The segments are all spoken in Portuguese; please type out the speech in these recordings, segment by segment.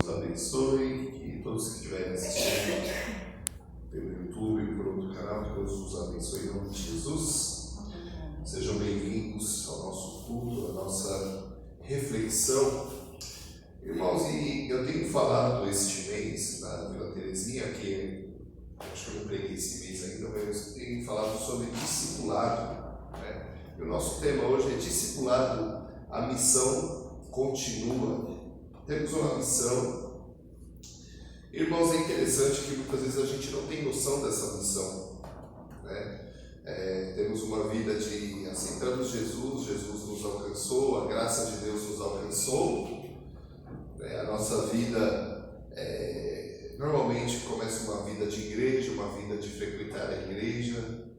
nos abençoe, que todos que estiverem assistindo pelo YouTube e por outro canal, que Deus nos abençoe em nome de Jesus. Sejam bem-vindos ao nosso culto, à nossa reflexão. Irmãos, e eu tenho falado este mês na Vila Terezinha, que acho que eu não preguei esse mês ainda, mas eu tenho falado sobre discipulado, né? E o nosso tema hoje é discipulado, a missão continua. Temos uma missão. Irmãos, é interessante que muitas vezes a gente não tem noção dessa missão, né? Temos uma vida de aceitamos Jesus, Jesus nos alcançou, a graça de Deus nos alcançou, né? A nossa vida normalmente começa uma vida de igreja, uma vida de frequentar a igreja.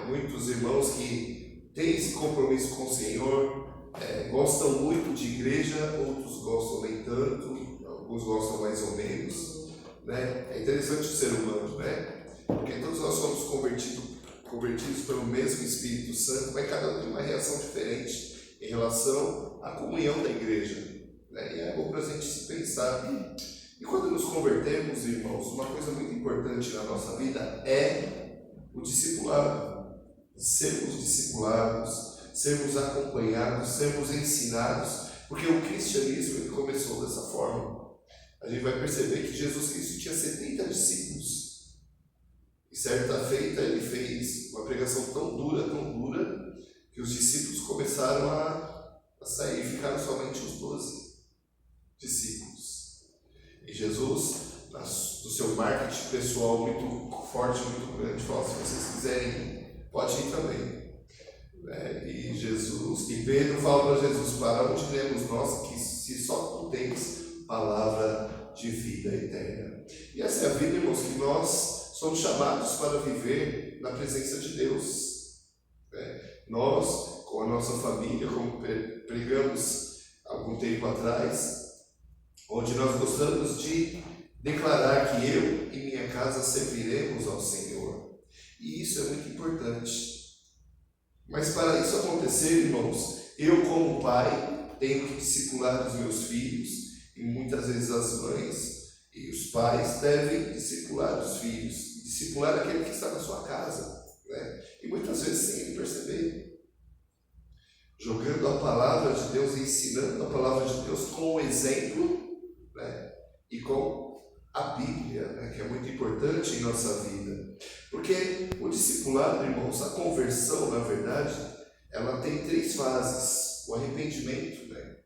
Muitos irmãos que têm esse compromisso com o Senhor gostam muito de igreja, outros gostam nem tanto, alguns gostam mais ou menos, né? É interessante o ser humano, né? Porque todos nós somos convertidos pelo mesmo Espírito Santo, mas cada um tem uma reação diferente em relação à comunhão da igreja, né? E é bom para a gente se pensar. E quando nos convertemos, irmãos, uma coisa muito importante na nossa vida é o discipulado. Sermos discipulados, sermos acompanhados, sermos ensinados, porque o cristianismo ele começou dessa forma. A gente vai perceber que Jesus Cristo tinha 70 discípulos. E certa feita ele fez uma pregação tão dura, que os discípulos começaram a sair, ficaram somente os 12 discípulos. E Jesus, no seu marketing pessoal muito forte, muito grande, falou: se vocês quiserem, pode ir também. E Pedro fala para Jesus: para onde iremos nós, que se só tu tens palavra de vida eterna? E essa é a vida, irmãos, que nós somos chamados para viver na presença de Deus. Nós, com a nossa família, como pregamos algum tempo atrás, onde nós gostamos de declarar que eu e minha casa serviremos ao Senhor. E isso é muito importante. Mas para isso acontecer, irmãos, eu como pai tenho que discipular os meus filhos, e muitas vezes as mães e os pais devem discipular os filhos, discipular aquele que está na sua casa, né? E muitas vezes sem ele perceber, jogando a palavra de Deus, ensinando a palavra de Deus com o exemplo, né? E com a Bíblia, né? Que é muito importante em nossa vida. Porque o discipulado, irmãos, a conversão, na verdade, ela tem 3 fases. O arrependimento, né?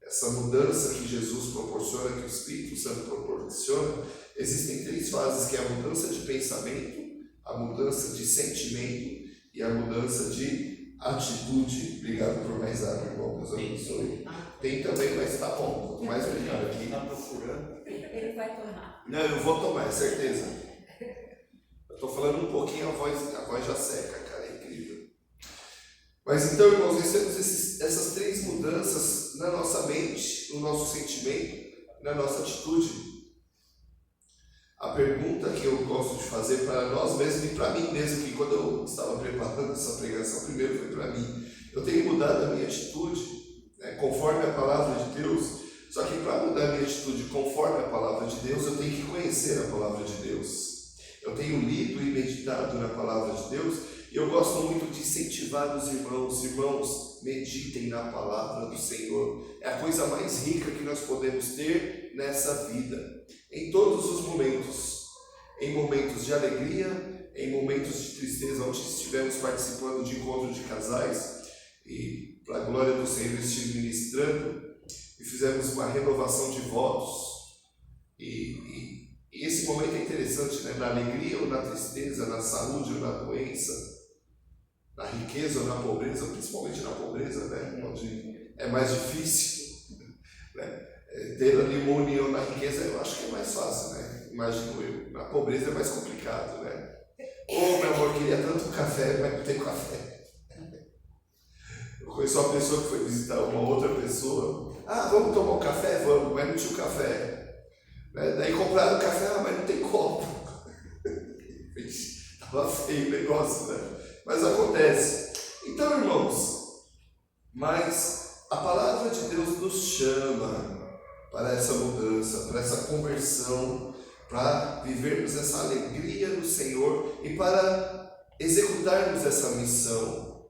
Essa mudança que Jesus proporciona, que o Espírito Santo proporciona, existem 3 fases, que é a mudança de pensamento, a mudança de sentimento e a mudança de atitude. Obrigado por mais água, irmão, Deus abençoe. Tem também, mas tá bom, vou mais obrigado aqui. Está procurando? Ele vai tomar. Não, eu vou tomar, é certeza. Eu estou falando um pouquinho, a voz já seca, cara, é incrível. Mas então, irmãos, nós temos essas 3 mudanças na nossa mente, no nosso sentimento, na nossa atitude. A pergunta que eu gosto de fazer para nós mesmos e para mim mesmo, que quando eu estava preparando essa pregação, primeiro foi para mim. Eu tenho mudado a minha atitude, né, conforme a palavra de Deus. Só que para mudar a minha atitude conforme a palavra de Deus, eu tenho que conhecer a palavra de Deus. Eu tenho lido e meditado na palavra de Deus, e eu gosto muito de incentivar os irmãos. Irmãos, meditem na palavra do Senhor. É a coisa mais rica que nós podemos ter nessa vida, em todos os momentos. Em momentos de alegria, em momentos de tristeza, onde estivemos participando de encontro de casais, e para a glória do Senhor estive ministrando, e fizemos uma renovação de votos. E esse momento é interessante, né? Na alegria ou na tristeza, na saúde ou na doença, na riqueza ou na pobreza, principalmente na pobreza, né? Onde é mais difícil, né? Ter ali uma união na riqueza, eu acho que é mais fácil, né? Imagino eu. Na pobreza é mais complicado, né? Meu amor, queria tanto café, mas não tem café. Eu conheço uma pessoa que foi visitar uma outra pessoa. Vamos tomar um café? Vamos, mas não tinha o café. Daí compraram o café, mas não tem copo. Estava feio o negócio, né? Mas acontece. Então, irmãos, mas a palavra de Deus nos chama para essa mudança, para essa conversão, para vivermos essa alegria no Senhor e para executarmos essa missão.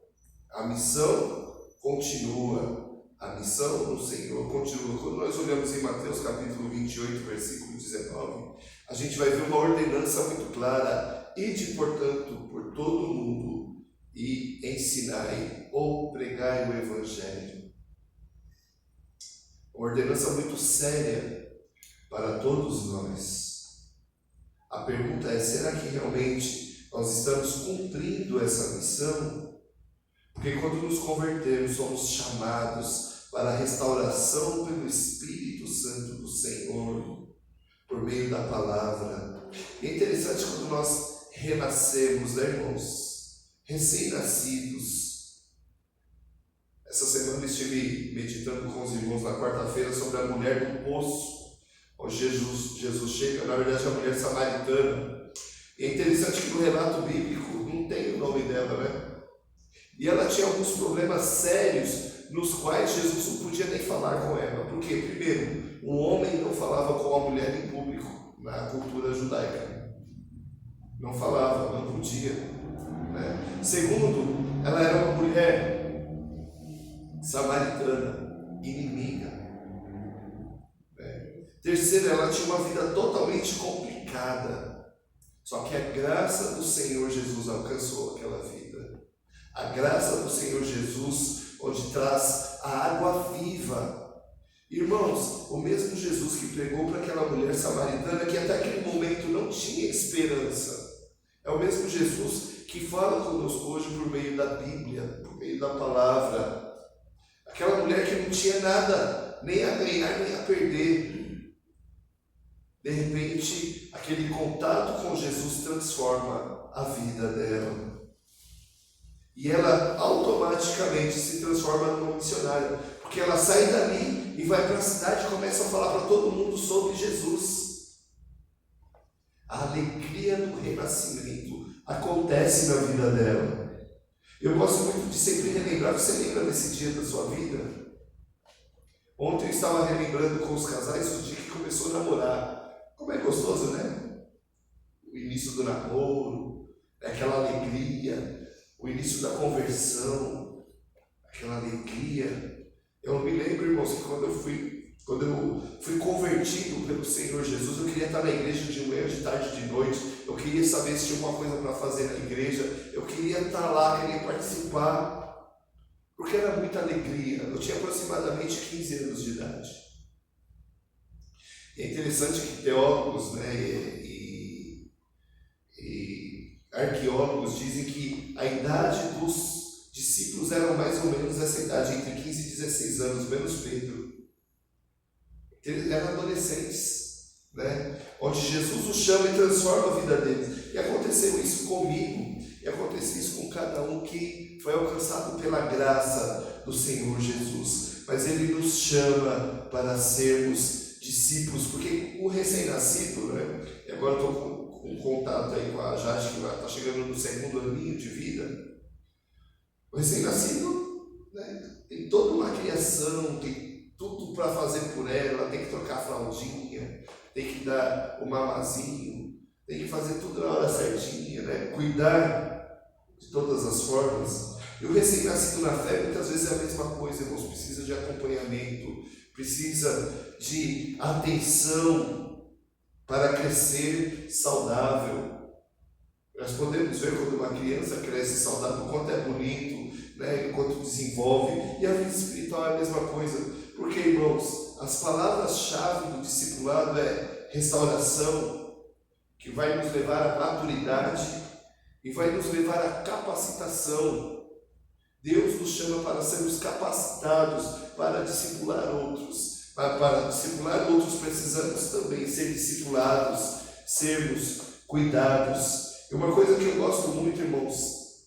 A missão continua. A missão do Senhor continua. Quando nós olhamos em Mateus capítulo 28, versículo 19, a gente vai ver uma ordenança muito clara. Ide, portanto, por todo o mundo e ensinai ou pregai o Evangelho. Uma ordenança muito séria para todos nós. A pergunta é, será que realmente nós estamos cumprindo essa missão? Porque quando nos convertemos, somos chamados para a restauração pelo Espírito Santo do Senhor, por meio da palavra. E é interessante quando nós renascemos, né, irmãos? Recém-nascidos. Essa semana eu estive meditando com os irmãos na quarta-feira sobre a mulher do poço, onde Jesus chega, na verdade a mulher samaritana. E é interessante que no relato bíblico não tem o nome dela, né? E ela tinha alguns problemas sérios nos quais Jesus não podia nem falar com ela. Porque, primeiro, um homem não falava com a mulher em público, na cultura judaica. Não falava, não podia. Né? Segundo, ela era uma mulher samaritana, inimiga. Né? Terceiro, ela tinha uma vida totalmente complicada. Só que a graça do Senhor Jesus alcançou aquela vida. A graça do Senhor Jesus, onde traz a água viva. Irmãos, o mesmo Jesus que pregou para aquela mulher samaritana que até aquele momento não tinha esperança, é o mesmo Jesus que fala conosco hoje por meio da Bíblia, por meio da palavra. Aquela mulher que não tinha nada, nem a ganhar, nem a perder. De repente, aquele contato com Jesus transforma a vida dela. E ela automaticamente se transforma numa missionária, porque ela sai dali e vai para a cidade e começa a falar para todo mundo sobre Jesus. A alegria do renascimento acontece na vida dela. Eu gosto muito de sempre relembrar. Você lembra desse dia da sua vida? Ontem eu estava relembrando com os casais o dia que começou a namorar. Como é gostoso, né? O início do namoro, aquela alegria. O início da conversão, aquela alegria. Eu me lembro, irmãos, que quando eu fui convertido pelo Senhor Jesus, eu queria estar na igreja de manhã, de tarde, de noite. Eu queria saber se tinha alguma coisa para fazer na igreja. Eu queria estar lá, queria participar, porque era muita alegria. Eu tinha aproximadamente 15 anos de idade. E é interessante que teólogos, né, e arqueólogos dizem que a idade dos discípulos era mais ou menos essa idade, entre 15 e 16 anos, menos Pedro. Eles eram adolescentes, né? Onde Jesus os chama e transforma a vida deles. E aconteceu isso comigo, e aconteceu isso com cada um que foi alcançado pela graça do Senhor Jesus. Mas Ele nos chama para sermos discípulos, porque o recém-nascido, né? E agora estou com contato aí com a Jade, que está chegando no segundo aninho de vida. O recém-nascido, né, tem toda uma criação, tem tudo para fazer por ela, tem que trocar a fraldinha, tem que dar o mamazinho, tem que fazer tudo na hora certinha, né? Cuidar de todas as formas. E o recém-nascido na fé muitas vezes é a mesma coisa, irmãos, precisa de acompanhamento, precisa de atenção para crescer saudável. Nós podemos ver quando uma criança cresce saudável, o quanto é bonito, né, enquanto desenvolve. E a vida espiritual é a mesma coisa. Porque, irmãos, as palavras-chave do discipulado é restauração, que vai nos levar à maturidade e vai nos levar à capacitação. Deus nos chama para sermos capacitados para discipular outros. Para discipular outros precisamos também ser discipulados, sermos cuidados. E uma coisa que eu gosto muito, irmãos,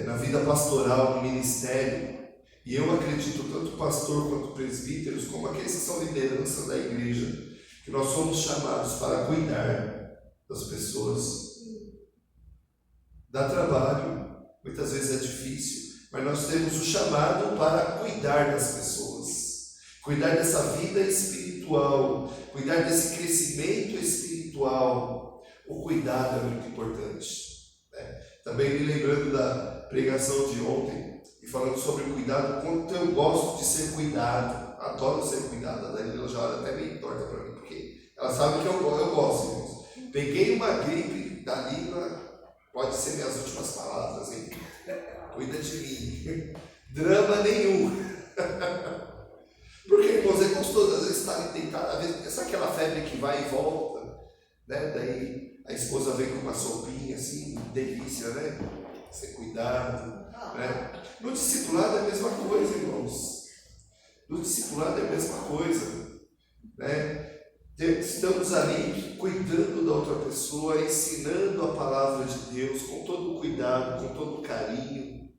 na vida pastoral, no ministério, e eu acredito tanto pastor quanto presbíteros, como aqueles que são liderança da igreja, que nós somos chamados para cuidar das pessoas. Dá trabalho, muitas vezes é difícil, mas nós temos o chamado para cuidar das pessoas. cuidar dessa vida espiritual, cuidar desse crescimento espiritual. O cuidado é muito importante, né? Também me lembrando da pregação de ontem e falando sobre o cuidado, quanto eu gosto de ser cuidado, adoro ser cuidado. A Danila já olha até meio torta para mim, porque ela sabe que eu gosto, irmãos. Peguei uma gripe da língua, pode ser minhas últimas palavras, hein? Cuida de mim. Drama nenhum. Porque, irmãos, é gostoso às vezes estar deitado, às vezes, sabe aquela febre que vai e volta, né? Daí a esposa vem com uma sopinha assim, delícia, né? Ser cuidado, né? No discipulado é a mesma coisa, irmãos. No discipulado é a mesma coisa, né? Estamos ali cuidando da outra pessoa, ensinando a palavra de Deus com todo o cuidado, com todo o carinho,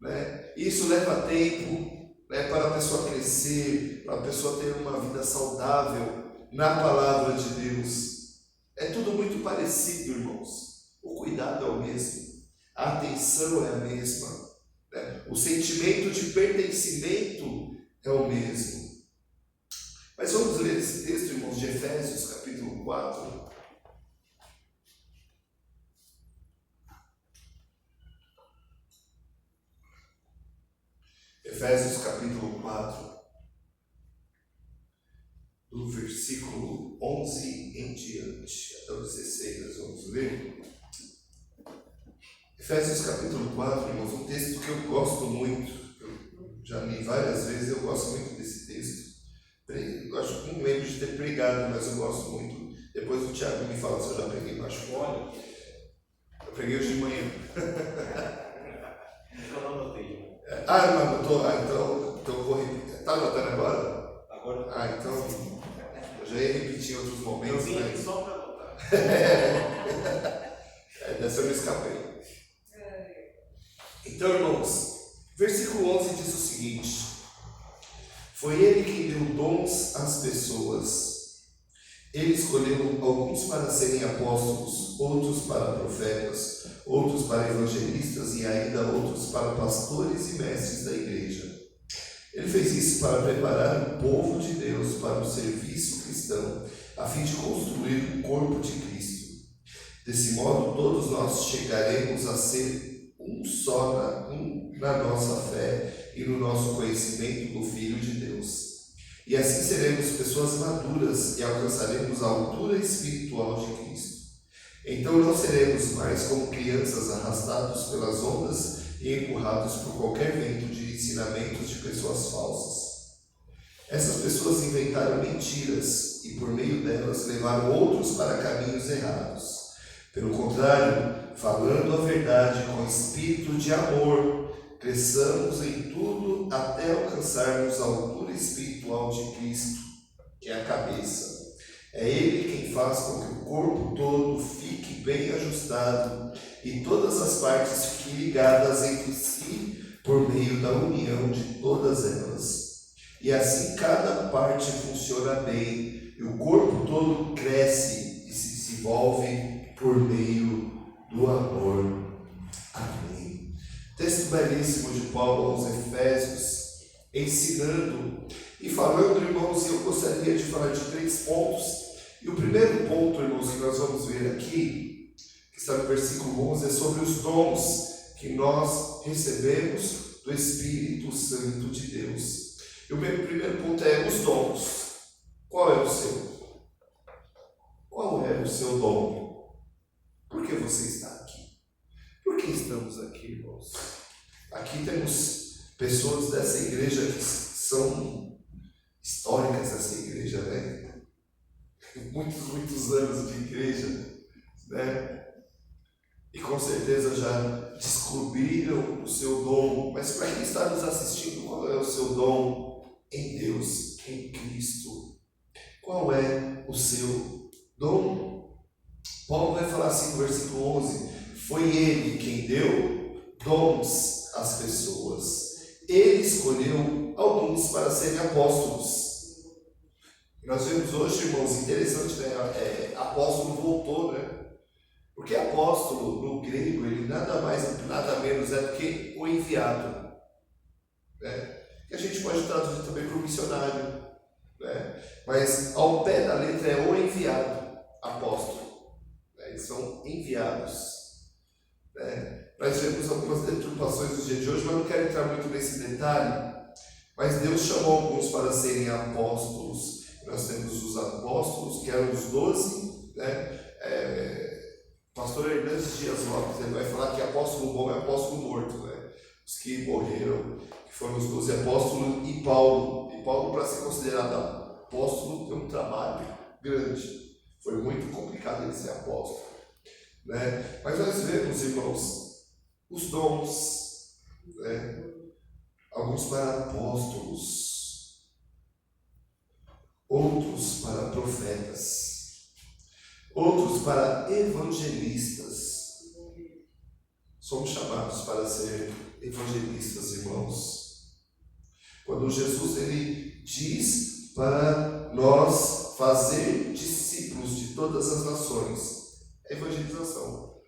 né? Isso leva tempo, né, para a pessoa crescer, para a pessoa ter uma vida saudável na palavra de Deus. É tudo muito parecido, irmãos. O cuidado é o mesmo, a atenção é a mesma, né? O sentimento de pertencimento é o mesmo. Mas vamos ler esse texto, irmãos, de Efésios, capítulo 4. Efésios, capítulo 4, do versículo 11 em diante, até o 16, nós vamos ler. Efésios, capítulo 4, irmãos, um texto que eu gosto muito, eu já li várias vezes, eu gosto muito desse texto. Eu acho que não lembro de ter pregado, mas eu gosto muito. Depois o Tiago me fala se eu já preguei mais fora. Eu preguei hoje de manhã. Eu não anotei. Não anotou? Então eu vou repetir. Está anotando agora? Agora. Então eu já ia repetir em outros momentos. Eu vim aqui só para anotar. Dessa eu não escapei. Então, irmãos, versículo 11 diz o seguinte: foi Ele quem deu dons às pessoas. Ele escolheu alguns para serem apóstolos, outros para profetas, outros para evangelistas e ainda outros para pastores e mestres da igreja. Ele fez isso para preparar o povo de Deus para o serviço cristão, a fim de construir o corpo de Cristo. Desse modo, todos nós chegaremos a ser um só na nossa fé e no nosso conhecimento do Filho de Deus. E assim seremos pessoas maduras e alcançaremos a altura espiritual de Cristo. Então não seremos mais como crianças arrastados pelas ondas e empurrados por qualquer vento de ensinamentos de pessoas falsas. Essas pessoas inventaram mentiras e por meio delas levaram outros para caminhos errados. Pelo contrário, falando a verdade com espírito de amor, cresçamos em tudo até alcançarmos a altura espiritual de Cristo, que é a cabeça. É Ele quem faz com que o corpo todo fique bem ajustado e todas as partes fiquem ligadas entre si por meio da união de todas elas. E assim cada parte funciona bem e o corpo todo cresce e se desenvolve por meio do amor. Amém. Texto belíssimo de Paulo aos Efésios, ensinando e falando, irmãos, eu gostaria de falar de 3 pontos. E o primeiro ponto, irmãos, que nós vamos ver aqui, que está no versículo 11, é sobre os dons que nós recebemos do Espírito Santo de Deus. E o meu primeiro ponto é os dons. Qual é o seu? Qual é o seu dom? Por que você está aqui? Por que estamos aqui, irmãos? Aqui temos pessoas dessa igreja que são históricas dessa igreja, né? Muitos anos de igreja, né? E com certeza já descobriram o seu dom. Mas para quem está nos assistindo, qual é o seu dom em Deus, em Cristo? Qual é o seu dom? Paulo vai falar assim no versículo 11: foi Ele quem deu dons às pessoas. Ele escolheu alguns para serem apóstolos. Nós vemos hoje, irmãos, interessante, né? Apóstolo voltou, né? Porque apóstolo, no grego, ele nada mais, nada menos é do que o enviado, né? que a gente pode traduzir também para o missionário, né? Mas ao pé da letra é o enviado, apóstolo, né? Eles são enviados, né? Nós vemos algumas deturpações dos dias de hoje, mas não quero entrar muito nesse detalhe. Mas Deus chamou alguns para serem apóstolos. Nós temos os apóstolos, que eram os 12, né? Pastor Hernandes Dias Lopes, ele vai falar que apóstolo bom é apóstolo morto, né? Os que morreram, que foram os 12 apóstolos, e Paulo. E Paulo, para ser considerado apóstolo, tem um trabalho grande. Foi muito complicado ele ser apóstolo, né? Mas nós vemos, irmãos, os dons, né? Alguns para apóstolos, outros para profetas, outros para evangelistas. Somos chamados para ser evangelistas, irmãos. Quando Jesus ele diz para nós fazer discípulos de todas as nações, é evangelização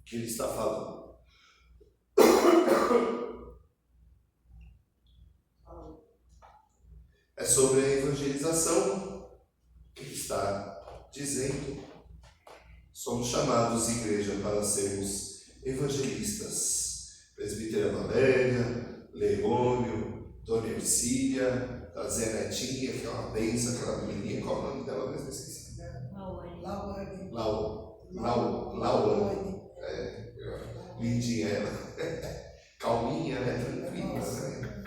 que ele está falando. É sobre a evangelização que ele está dizendo. Somos chamados, igreja, para sermos evangelistas. Presbítera Valéria, Leônio, Dona Ercília, a Zé Netinha, que é uma benção, aquela menininha, qual é o nome dela mesmo? Esqueci. Lawane. Lindinha ela. Calminha, né? Tranquila, né?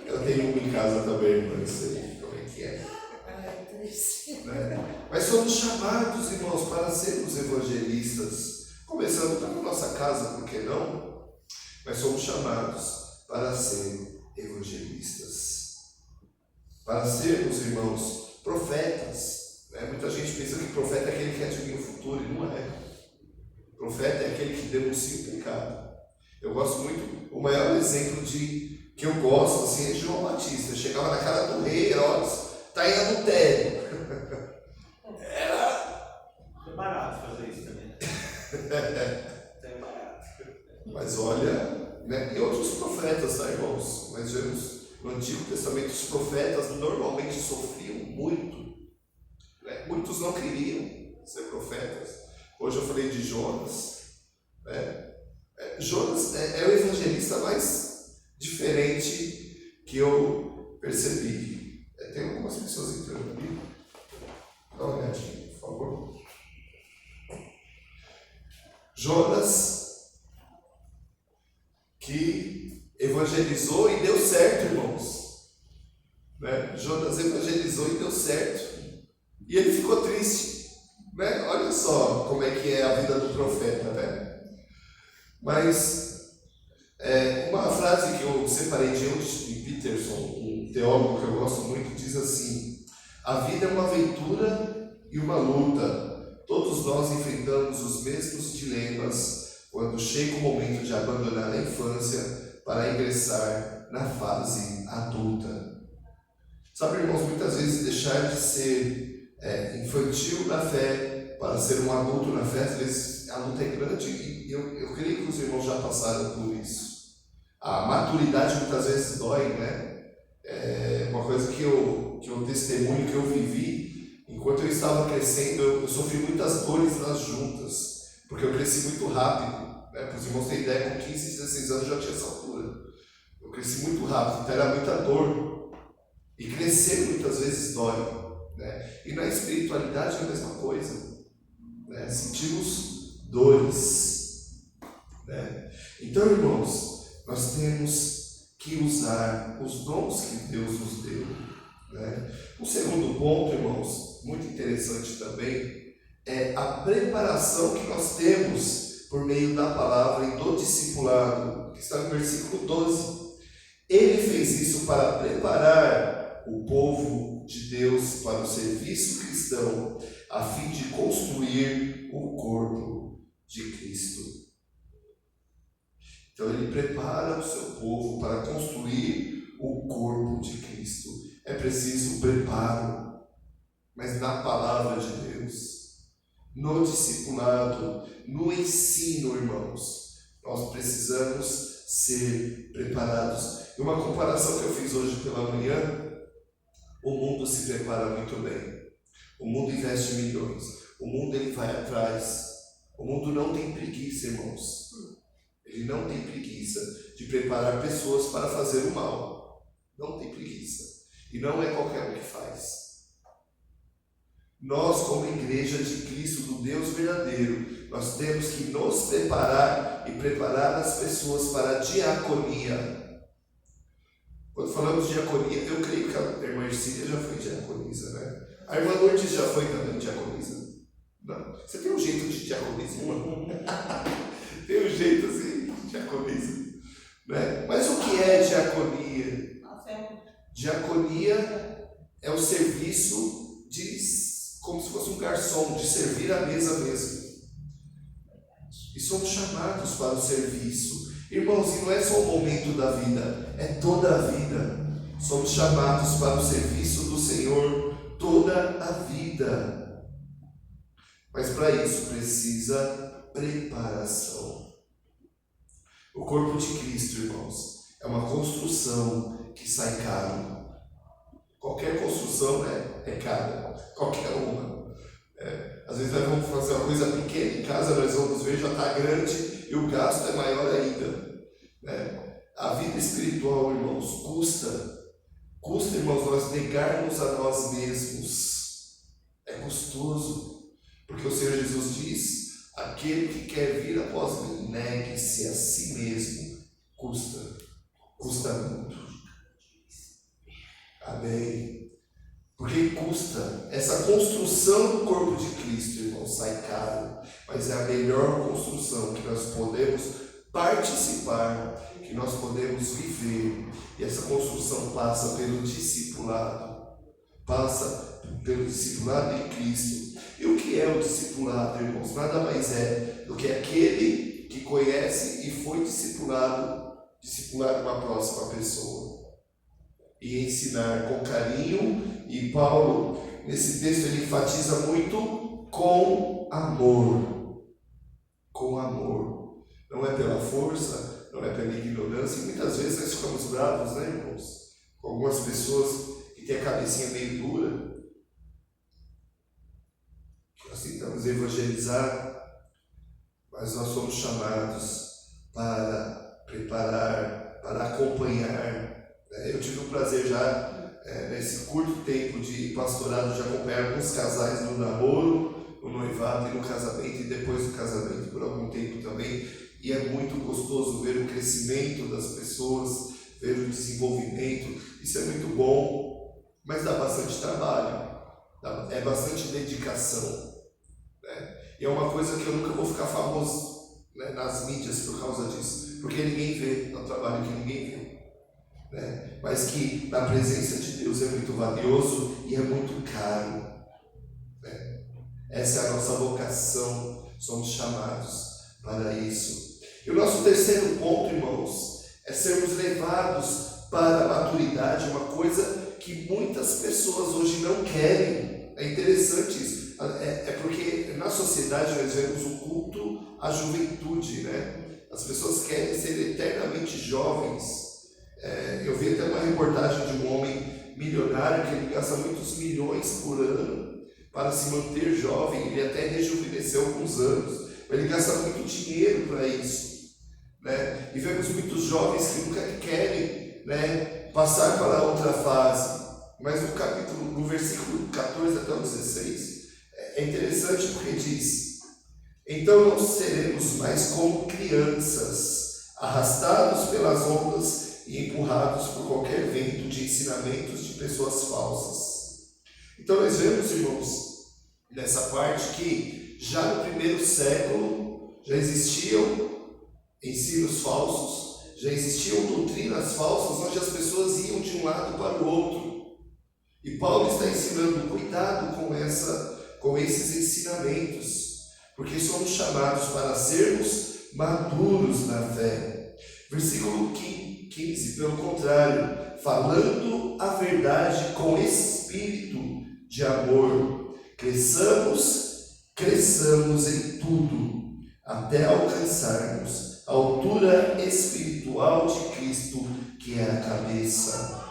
Eu tenho uma em casa também, não sei como é que é. Né? Mas somos chamados, irmãos, para sermos evangelistas, começando pela nossa casa, por que não? Mas somos chamados para ser evangelistas, para sermos, irmãos, profetas, né? Muita gente pensa que profeta é aquele que adivinha o futuro, e não é. Profeta é aquele que denuncia o pecado. Eu gosto muito, o maior exemplo que eu gosto assim, é de João Batista. Eu chegava na cara do rei Herodes, está em adultério. É barato fazer isso também. É barato. Mas olha, né? E outros profetas, tá, irmãos? Nós vemos no Antigo Testamento os profetas normalmente sofriam muito, né? Muitos não queriam ser profetas. Hoje eu falei de Jonas, né? Jonas é o evangelista mais diferente que eu percebi. Tem algumas pessoas entrando ali. Dá uma olhadinha, por favor. Jonas, que evangelizou e deu certo, irmãos. Né? Jonas evangelizou e deu certo. E ele ficou triste. Né? Olha só como é que é a vida do profeta, né? Mas uma frase que eu separei de Eugene Peterson, um teólogo que eu gosto muito, diz assim: a vida é uma aventura e uma luta. Todos nós enfrentamos os mesmos dilemas quando chega o momento de abandonar a infância para ingressar na fase adulta. Sabe, irmãos, muitas vezes deixar de ser infantil na fé para ser um adulto na fé, às vezes a luta é grande, e eu creio que os irmãos já passaram por isso. A maturidade muitas vezes dói, né? É uma coisa que eu testemunho, que eu vivi. Enquanto eu estava crescendo, eu sofri muitas dores nas juntas, porque eu cresci muito rápido, né? Para os irmãos terem ideia, com 15, 16 anos eu já tinha essa altura. Eu cresci muito rápido, então era muita dor. E crescer muitas vezes dói, né? E na espiritualidade é a mesma coisa, né? Sentimos dores, né? Então, irmãos, nós temos que usar os dons que Deus nos deu, né? O segundo ponto, irmãos, muito interessante também, é a preparação que nós temos por meio da palavra e do discipulado, que está no versículo 12. Ele fez isso para preparar o povo de Deus para o serviço cristão, a fim de construir o corpo de Cristo. Então ele prepara o seu povo para construir o corpo de Cristo. É preciso preparo, mas na palavra de Deus, no discipulado, no ensino, irmãos, nós precisamos ser preparados. E uma comparação que eu fiz hoje pela manhã, o mundo se prepara muito bem. O mundo investe milhões. O mundo ele vai atrás. O mundo não tem preguiça, irmãos. Ele não tem preguiça de preparar pessoas para fazer o mal. Não tem preguiça. E não é qualquer um que faz. Nós, como igreja de Cristo, do Deus verdadeiro, nós temos que nos preparar e preparar as pessoas para a diaconia. Quando falamos de diaconia, eu creio que a irmã Ercília já foi diaconisa, né? A irmã Lourdes já foi também diaconisa. Não. Você tem um jeito de diaconisa, irmão? Tem um jeito assim de diaconisa, né? Mas o que é diaconia? Diaconia é o serviço como se fosse um garçom, de servir à mesa mesmo. E somos chamados para o serviço. Irmãos, e não é só o momento da vida, é toda a vida. Somos chamados para o serviço do Senhor toda a vida. Mas para isso precisa preparação. O corpo de Cristo, irmãos, é uma construção que sai caro. Qualquer construção é cara, qualquer uma. Às vezes nós vamos fazer uma coisa pequena em casa, nós vamos ver, já está grande e o gasto é maior ainda. A vida espiritual, irmãos, custa, irmãos, nós negarmos a nós mesmos. É custoso, porque o Senhor Jesus diz: aquele que quer vir após mim, negue-se a si mesmo. Custa muito. Amém. Porque custa. Essa construção do corpo de Cristo, irmão, sai caro, mas é a melhor construção que nós podemos participar, que nós podemos viver. E essa construção passa pelo discipulado. Passa pelo discipulado em Cristo. E o que é o discipulado, irmãos? Nada mais é do que aquele que conhece e foi discipular uma próxima pessoa. E ensinar com carinho. E Paulo, nesse texto, ele enfatiza muito com amor. Com amor. Não é pela força, não é pela ignorância. E muitas vezes nós ficamos bravos, né, irmãos? Com algumas pessoas que têm a cabecinha meio dura. Nós tentamos evangelizar, mas nós somos chamados para preparar, para acompanhar. Eu tive o prazer já, nesse curto tempo de pastorado, de acompanhar alguns casais no namoro, no noivado e no casamento, e depois do casamento por algum tempo também. E é muito gostoso ver o crescimento das pessoas, ver o desenvolvimento. Isso é muito bom, mas dá bastante trabalho, é bastante dedicação. E é uma coisa que eu nunca vou ficar famoso, né, nas mídias por causa disso, porque ninguém vê, é um trabalho que ninguém vê. Mas que na presença de Deus é muito valioso e é muito caro. Essa é a nossa vocação, somos chamados para isso. E o nosso terceiro ponto, irmãos, é sermos levados para a maturidade, uma coisa que muitas pessoas hoje não querem. É interessante isso, porque na sociedade nós vemos o culto à juventude, né? As pessoas querem ser eternamente jovens. Eu vi até uma reportagem de um homem milionário que ele gasta muitos milhões por ano para se manter jovem. Ele até rejuvenesceu alguns anos, mas ele gasta muito dinheiro para isso, né? E vemos muitos jovens que nunca querem, né, passar para outra fase. Mas no versículo 14 até o 16 é interessante porque diz: então não seremos mais como crianças, arrastados pelas ondas e empurrados por qualquer vento de ensinamentos de pessoas falsas. Então nós vemos, irmãos, nessa parte que já no primeiro século já existiam ensinos falsos, já existiam doutrinas falsas onde as pessoas iam de um lado para o outro. E Paulo está ensinando cuidado com esses ensinamentos, porque somos chamados para sermos maduros na fé. Versículo 15, pelo contrário, falando a verdade com espírito de amor, cresçamos em tudo, até alcançarmos a altura espiritual de Cristo, que é a cabeça.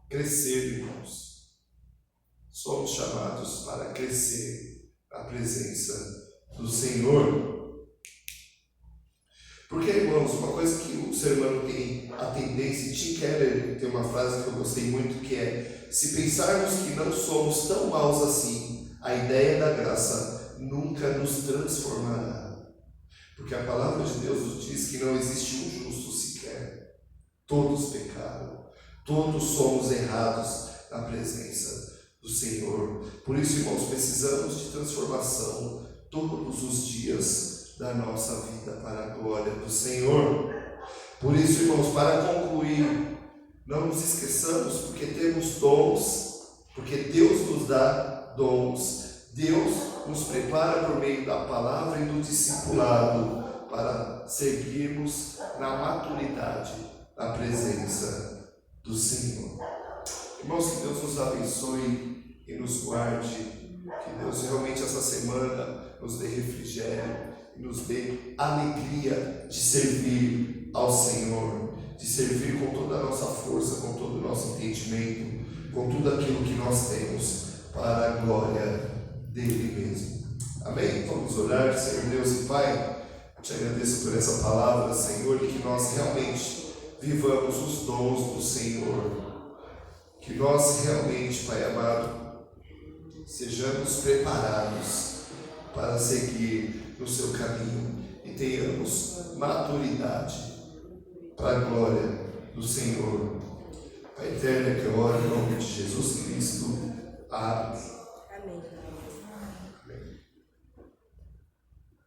Crescer, irmãos. Somos chamados para crescer na presença do Senhor. Porque, irmãos, uma coisa que o ser humano tem a tendência, Tim Keller tem uma frase que eu gostei muito, que é: se pensarmos que não somos tão maus assim, a ideia da graça nunca nos transformará. Porque a palavra de Deus nos diz que não existe um justo sequer. Todos pecaram. Todos somos errados na presença do Senhor. Por isso, irmãos, precisamos de transformação todos os dias da nossa vida para a glória do Senhor. Por isso, irmãos, para concluir, não nos esqueçamos, porque temos dons, porque Deus nos dá dons. Deus nos prepara por meio da palavra e do discipulado para seguirmos na maturidade da presença do Senhor. Irmãos, que Deus nos abençoe e nos guarde, que Deus realmente essa semana nos dê refrigério e nos dê alegria de servir ao Senhor, de servir com toda a nossa força, com todo o nosso entendimento, com tudo aquilo que nós temos para a glória dele mesmo. Amém? Vamos orar. Senhor Deus e Pai, eu te agradeço por essa palavra, Senhor, e que nós realmente vivamos os dons do Senhor, que nós realmente, Pai amado, sejamos preparados para seguir no seu caminho e tenhamos maturidade para a glória do Senhor. Pai eterno, que eu oro em nome de Jesus Cristo. Amém.